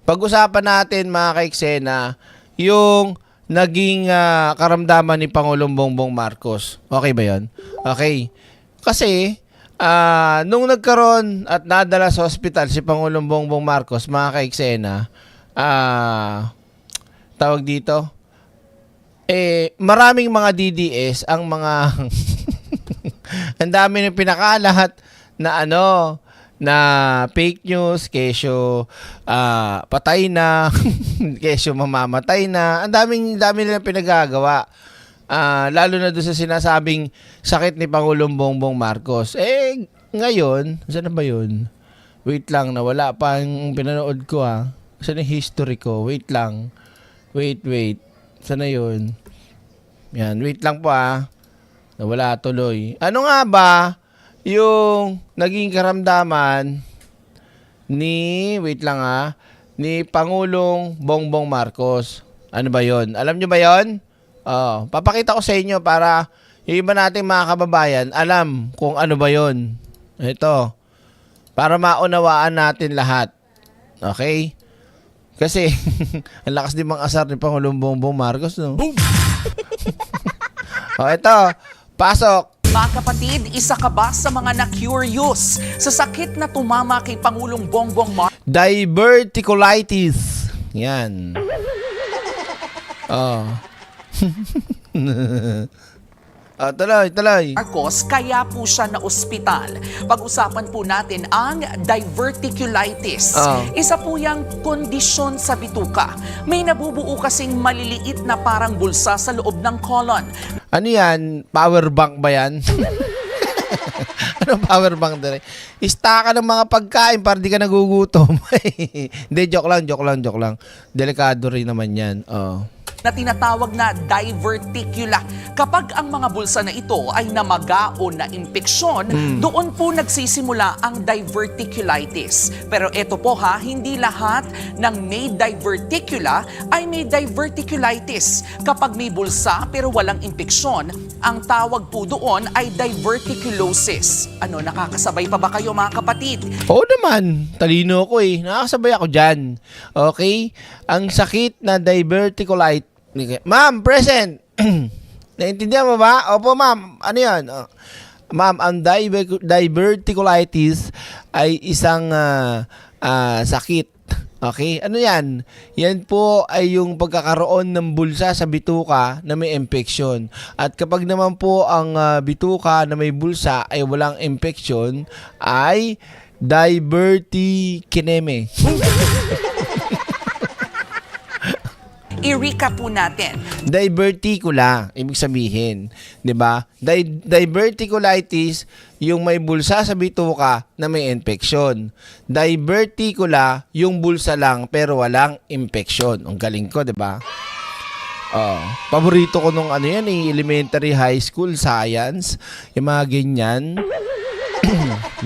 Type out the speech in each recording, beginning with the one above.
pag-usapan natin mga ka-eksena, yung naging karamdaman ni Pangulong Bongbong Marcos. Okay ba yun? Okay. Kasi, nung nagkaroon at nadala sa ospital si Pangulong Bongbong Marcos, mga ka-eksena, tawag dito, maraming mga DDS ang mga ang dami ng pinakalat na na fake news, kesyo patay na, kesyo mamamatay na. Ang dami nilang pinagagawa. Lalo na doon sa sinasabing sakit ni Pangulong Bongbong Marcos. Ngayon, saan na ba yun? Wait lang, nawala pa yung pinanood ko Saan yung history ko? Wait lang. Wait. Saan na yun? Yan, wait lang po Nawala tuloy. Ano nga ba yung naging karamdaman ni, wait lang ni Pangulong Bongbong Marcos? Ano ba yon? Alam nyo ba yon? Papakita ko sa inyo para yung iba nating mga kababayan alam kung ano ba yon. Ito. Para maunawaan natin lahat. Okay? Kasi, ang lakas din mga asar ni Pangulong Bongbong Marcos, no? Boom! Ito. Pasok. Mga kapatid, isa ka ba sa mga na-curious sa sakit na tumama kay Pangulong Bongbong Marcos? Diverticulitis. Yan. Tuloy. Marcos, kaya po siya na ospital. Pag-usapan po natin ang diverticulitis. Isa po yung kondisyon sa bituka. May nabubuo kasing maliliit na parang bulsa sa loob ng colon. Ano yan? Power bank ba yan? Ano power bank dire? Istaka ng mga pagkain para di ka nagugutom. Hindi, joke lang. Delikado rin naman yan. Na tinatawag na diverticula. Kapag ang mga bulsa na ito ay namaga o na-impeksyon, doon po nagsisimula ang diverticulitis. Pero ito po hindi lahat ng may diverticula ay may diverticulitis. Kapag may bulsa pero walang impeksyon, ang tawag po doon ay diverticulosis. Nakakasabay pa ba kayo mga kapatid? Oo naman, talino ko nakakasabay ako dyan. Okay? Ang sakit na diverticulitis. Ma'am, present. Naintindihan mo ba? Opo, ma'am. Ano yan? Ma'am, ang diverticulitis ay isang sakit. Okay? Ano yan? Yan po ay yung pagkakaroon ng bulsa sa bituka na may infection. At kapag naman po ang bituka na may bulsa ay walang infection, ay divertikineme. I-recap po natin. Diverticula, ibig sabihin, 'di ba? Diverticulitis, yung may bulsa sa bituka na may infection. Diverticula, yung bulsa lang pero walang infection. Ang galing ko, 'di ba? Paborito ko nung elementary, high school science, yung mga ganyan.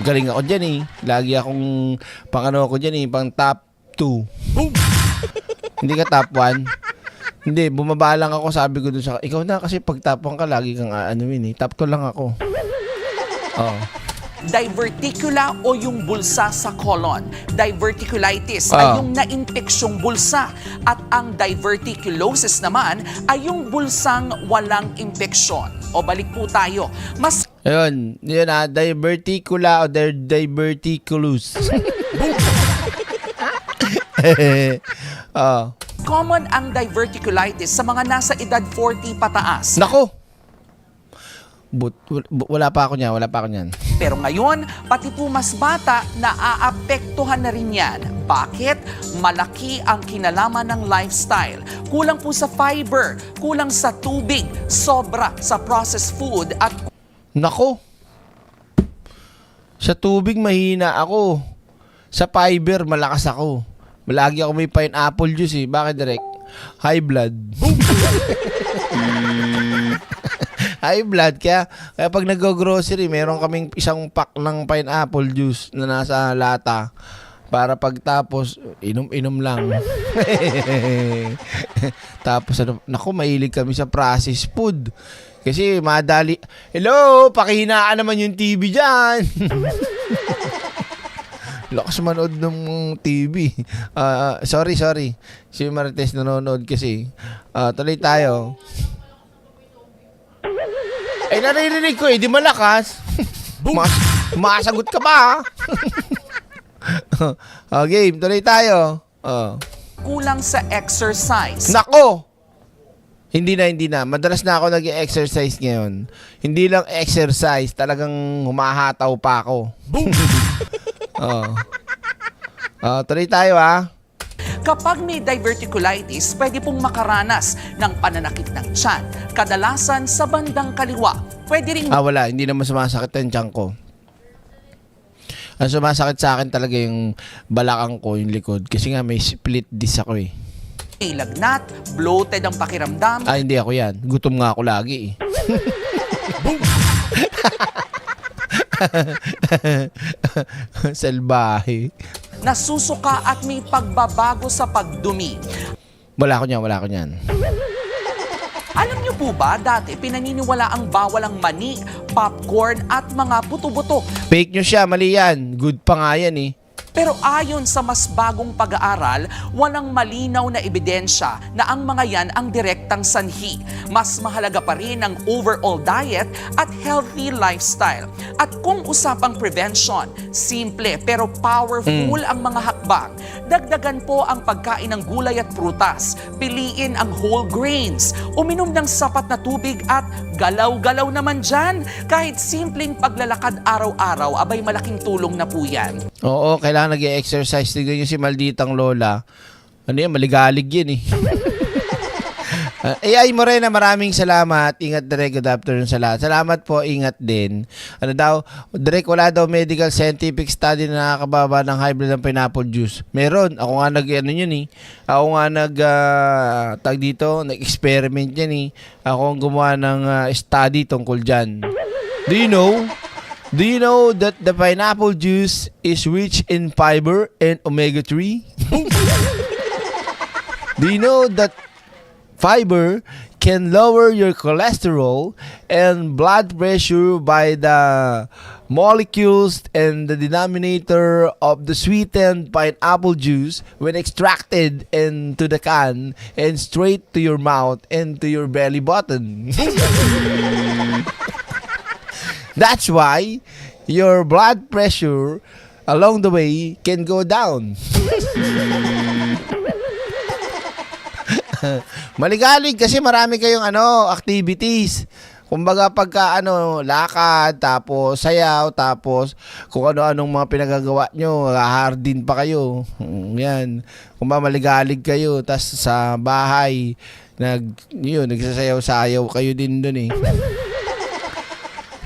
Galing ako diyan Lagi akong pang pang top 2. Hindi ka top 1. Hindi, bumaba lang ako, sabi ko dun sa, ikaw na kasi pag top 1 ka, lagi kang top 2 lang ako. Diverticula o yung bulsa sa colon. Diverticulitis ay yung na-infeksyong bulsa. At ang diverticulosis naman ay yung bulsang walang infeksyon. O balik po tayo. Ayun, yun diverticula o diverticulus. Common ang diverticulitis sa mga nasa edad 40 pataas. Nako! Wala pa ako niyan. Pero ngayon, pati po mas bata, naaapektuhan na rin yan. Bakit? Malaki ang kinalaman ng lifestyle. Kulang po sa fiber, kulang sa tubig, sobra sa processed food at... Nako! Sa tubig mahina ako. Sa fiber malakas ako. Malagi ako may pineapple juice Bakit, Direk? High blood. High blood. Kaya pag nag-grocery, meron kaming isang pack ng pineapple juice na nasa lata. Para pagtapos, inom-inom lang. Tapos, mahilig kami sa processed food. Kasi madali. Hello, pakihinaan naman yung TV dyan. Lakas manood ng TV. Sorry. Si Marites nanonood kasi. Tuloy tayo. Ay, naririnig ko di malakas. Masagot ka ba? Game, tuloy tayo. Kulang sa exercise. Nako! Hindi na. Madalas na ako nag-exercise ngayon. Hindi lang exercise, talagang humahataw pa ako. Boom! Tuloy tayo Kapag may diverticulitis, pwede pong makaranas ng pananakit ng tiyan. Kadalasan sa bandang kaliwa. Pwede ring Wala. Hindi naman sumasakit ang tiyan ko. Ang sumasakit sa akin talaga yung balakang ko, yung likod. Kasi nga may split disc ako may lagnat, bloated ang pakiramdam, Hindi ako yan. Gutom nga ako lagi Salbahe. nasusuka at may pagbabago sa pagdumi. Wala ko niyan. Alam niyo po ba, dati pinaniniwala ang bawal ang mani, popcorn at mga buto-buto. Fake news siya, mali yan. Good pa nga yan Pero ayon sa mas bagong pag-aaral, walang malinaw na ebidensya na ang mga yan ang direktang sanhi. Mas mahalaga pa rin ang overall diet at healthy lifestyle. At kung usapang prevention, simple pero powerful ang mga hakbang. Dagdagan po ang pagkain ng gulay at prutas. Piliin ang whole grains. Uminom ng sapat na tubig at galaw-galaw naman dyan. Kahit simpleng paglalakad araw-araw, abay malaking tulong na po yan. Oo, kailangan nag-exercise. Tignan nyo si malditang lola. Ano yan, maligalig yan AI Morena, maraming salamat. Ingat, Direk. Good afternoon sa lahat. Salamat po, ingat din. Ano daw, Direk, wala daw medical scientific study na nakakababa ng high blood ng pineapple juice. Meron. Ako nga Ako nga tag dito, nag-experiment yan Ako ang gumawa ng study tungkol dyan. Do you know that the pineapple juice is rich in fiber and omega-3? Do you know that fiber can lower your cholesterol and blood pressure by the molecules and the denominator of the sweetened pineapple juice when extracted into the can and straight to your mouth and to your belly button? That's why your blood pressure along the way can go down. Maligalig kasi marami kayong activities. Kumbaga pagka lakad, tapos sayaw, tapos kung ano-anong mga pinagagawa nyo, hahardin pa kayo. Yan. Kumbaga maligalig kayo, tas sa bahay, nagsasayaw-sayaw kayo din dun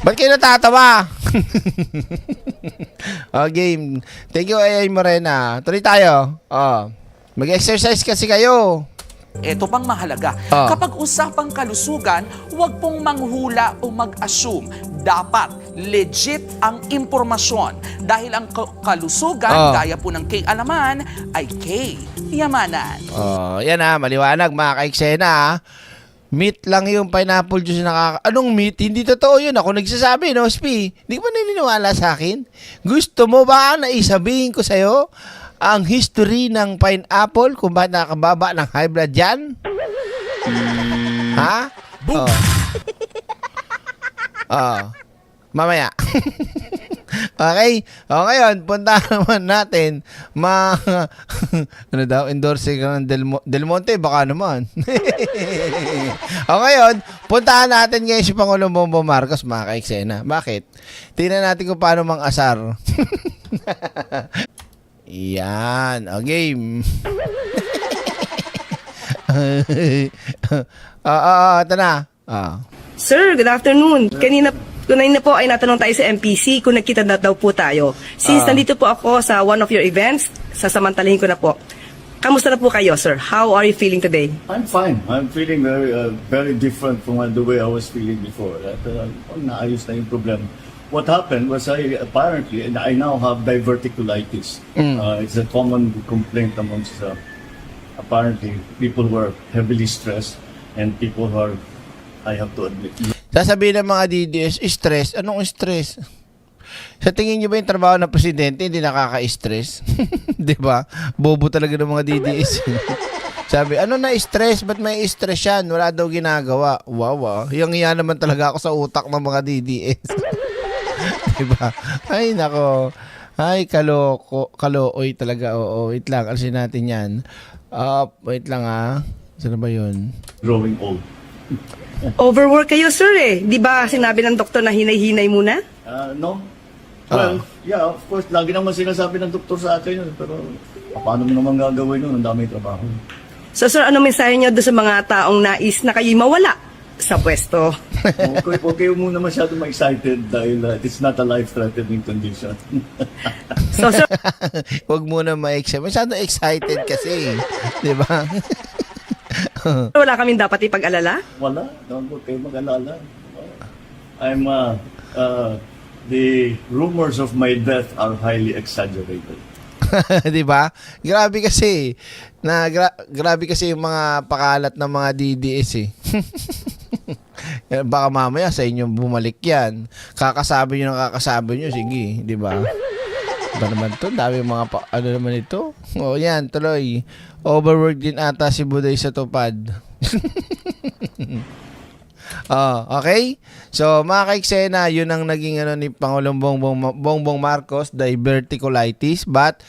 Ba't kayo natatawa? Game. Thank you, AI Morena. Tuloy tayo. Mag-exercise kasi kayo. Ito pang mahalaga. Kapag usapang kalusugan, huwag pong manghula o mag-assume. Dapat legit ang impormasyon. Dahil ang kalusugan, gaya po ng K-alaman, ay K-yamanan. Yan maliwanag mga ka-eksena Meat lang yung pineapple juice Anong meat? Hindi totoo yun. Ako nagsasabi, Spi. Hindi ka ba naniniwala sa akin? Gusto mo ba na isabihin ko sa'yo ang history ng pineapple kung bakit nakakababa ng high blood yan? Ha? Boom! Mamaya. Okay? Ngayon, punta naman natin endorsing ng Del Monte, baka naman. Ngayon, puntahan natin ngayon si Pangulong Bongbong Marcos, mga ka-eksena. Bakit? Tingnan natin kung paano mang-asar. Yan. Game. Ito na. Sir, good afternoon. Kanina po ay natanong tayo sa MPC kung nagkita na daw po tayo. Since nandito po ako sa one of your events, sasamantalahin ko na po. Kamusta na po kayo, sir? How are you feeling today? I'm fine. I'm feeling very different from the way I was feeling before. Naayos na yung problem. What happened was I now have diverticulitis. It's a common complaint amongst apparently people who are heavily stressed and people who are, I have to admit, Sasabihin ng mga DDS, stress. Anong stress? Sa tingin niyo ba yung trabaho ng presidente hindi nakaka-stress? 'Di ba? Bobo talaga ng mga DDS. Sabi, ano na stress? Ba't may stress yan? Wala daw ginagawa. Wow. Hiyang-hiya naman talaga ako sa utak ng mga DDS. 'Di ba? Ay nako. Ay kalooy talaga. Oo, wait lang. Alisin natin 'yan. Wait lang Saan ba 'yun? Growing old. Overwork kayo, sir eh. Di ba sinabi ng doktor na hinay-hinay muna? No? Well, yeah, of course, lagi naman sinasabi ng doktor sa akin yun. Pero paano mo naman gagawin yun? Ang dami trabaho. So, sir, ano mensahe niyo doon sa mga taong nais na kayo mawala sa pwesto? Huwag kayo muna masyado ma-excited dahil it's not a life-threatening condition. So, sir, Huwag muna ma-excited. Masyado excited kasi. 'Di ba? wala kaming dapat ipag-alala? Wala. Huwag kayo mag-alala. I'm, the rumors of my death are highly exaggerated. 'Di ba? Grabe kasi. Grabe kasi yung mga pakalat ng mga DDS eh. Baka mamaya sa inyo bumalik yan. Kakasabi nyo ng kakasabi nyo. Sige, 'di ba? Ba naman to? Dami mga ano naman ito? O yan, tuloy. Overwork din ata si Buday sa tupad. Okay? So, mga kaiksena, yun ang naging ni Pangulong Bongbong Marcos, diverticulitis. But,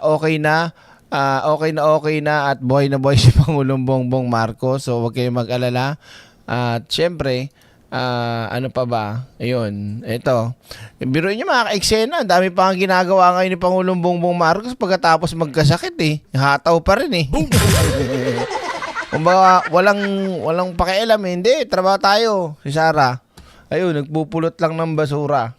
okay na at buhay na buhay si Pangulong Bongbong Marcos. So, huwag kayong mag-alala. At, syempre, ano pa ba? Ayun, ito. Biruin nyo mga ka-eksena, dami pa ang ginagawa ngayon ni Pangulong Bongbong Marcos pagkatapos magkasakit eh. Hataw pa rin eh. Kumbaga, walang pakialam eh. Hindi, trabaho tayo. Si Sarah. Ayun, nagpupulot lang ng basura.